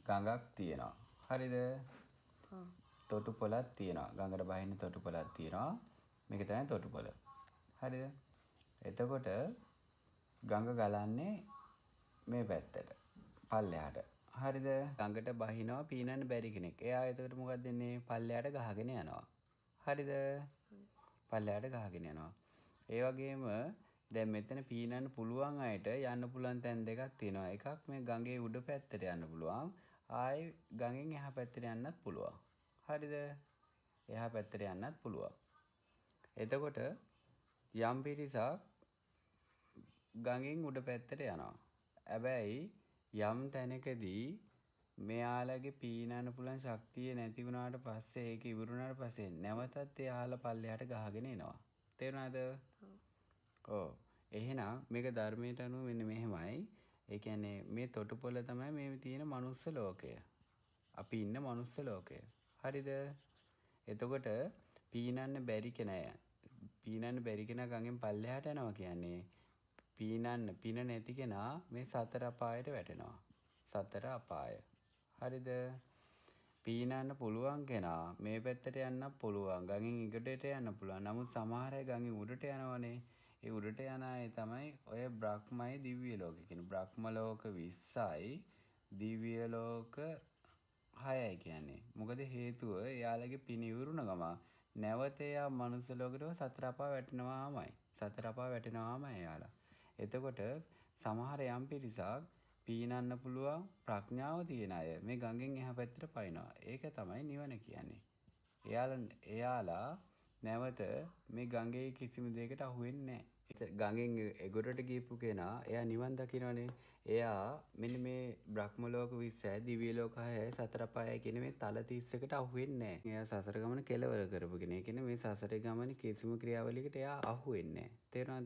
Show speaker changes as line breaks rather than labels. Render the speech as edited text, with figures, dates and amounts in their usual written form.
ගඟක් තියෙනවා. හරිද? තොටුපළක් තියෙනවා. ගඟට බහින්න තොටුපළක් තියෙනවා. මේක තමයි තොටුපළ. හරිද? එතකොට ගඟ ගලන්නේ මේ පැත්තට. පල්ලෙහාට. හරිද? ගඟට බහිනවා පීනන්න බැරි කෙනෙක්. එයා එතකොට මොකක්ද වෙන්නේ? පල්ලෙහාට ගහගෙන යනවා. හරිද? පල්ලෙහාට ගහගෙන යනවා. ඒ වගේම දැන් මෙතන පීනන්න පුළුවන් අයට යන්න පුළුවන් තැන් දෙකක් තියෙනවා. එකක් මේ ගඟේ උඩ පැත්තට යන්න පුළුවන්. ආයි ගඟෙන් එහා පැත්තට යන්නත් පුළුවන්. හරිද? එහා පැත්තට යන්නත් පුළුවන්. එතකොට යම් පිරිසක් ගඟෙන් උඩ පැත්තට යනවා. හැබැයි යම් තැනකදී මෙයාලගේ පීනන්න පුළුවන් ශක්තිය නැති වුණාට පස්සේ ඒක ඉවරුණාට පස්සේ නැවතත් එයාලා පල්ලෙහාට ගහගෙන එනවා. තේරුණාද? ඔව්. එහෙනම් මේක ධර්මයට අනුව මෙන්න මෙහෙමයි. ඒ කියන්නේ මේ තොටුපොළ තමයි මේ තියෙන මනුස්ස ලෝකය. අපි ඉන්න මනුස්ස ලෝකය. හරිද? එතකොට පීනන්න බැරි කෙනා ගඟෙන් පල්ලෙහාට යනවා කියන්නේ පින නැති කෙනා මේ සතර අපායට වැටෙනවා. සතර අපාය. හරිද? පීනන්න පුළුවන් කෙනා මේ පැත්තට යන්න පුළුවන්. ගඟෙන් ඉගටට යන්න පුළුවන්. නමුත් සමහර අය ගඟෙන් උඩට යනවනේ. ඒ උඩට යන අය තමයි ඔය බ්‍රහ්මයි දිව්‍ය ලෝක කියන. බ්‍රහ්ම ලෝක 20යි දිව්‍ය ලෝක 6යි කියන්නේ. මොකද හේතුව එයාලගේ පින ඉවරුණ ගම නැවත එයා මනුස්ස ලෝකෙට සතර අපාය වැටෙනවාමයි. සතර අපාය වැටෙනවාමයි එයාලා. එතකොට සමහර යම් පිරිසක් පීනන්න පුළුවන් ප්‍රඥාව තියෙන අය මේ ගඟෙන් එහා පැත්තට පයින්නවා. ඒක තමයි නිවන කියන්නේ. එයාලා නැවත මේ ගඟේ කිසිම දෙයකට අහු වෙන්නේ නැහැ. ගඟෙන් එගොඩට ගියපු කෙනා එයා නිවන් දකින්නනේ. එයා මෙන්න මේ බ්‍රහ්ම ලෝක 20යි දිව්‍ය ලෝක 6යි සතර පායයි කියන මේ තල 30කට අහු වෙන්නේ නැහැ. එයා සසර ගමන කෙලවර කරපු කෙනෙක්. කියන්නේ මේ සසරේ ගමනේ කිසිම ක්‍රියාවලියකට එයා අහු වෙන්නේ නැහැ. තේරුණාද?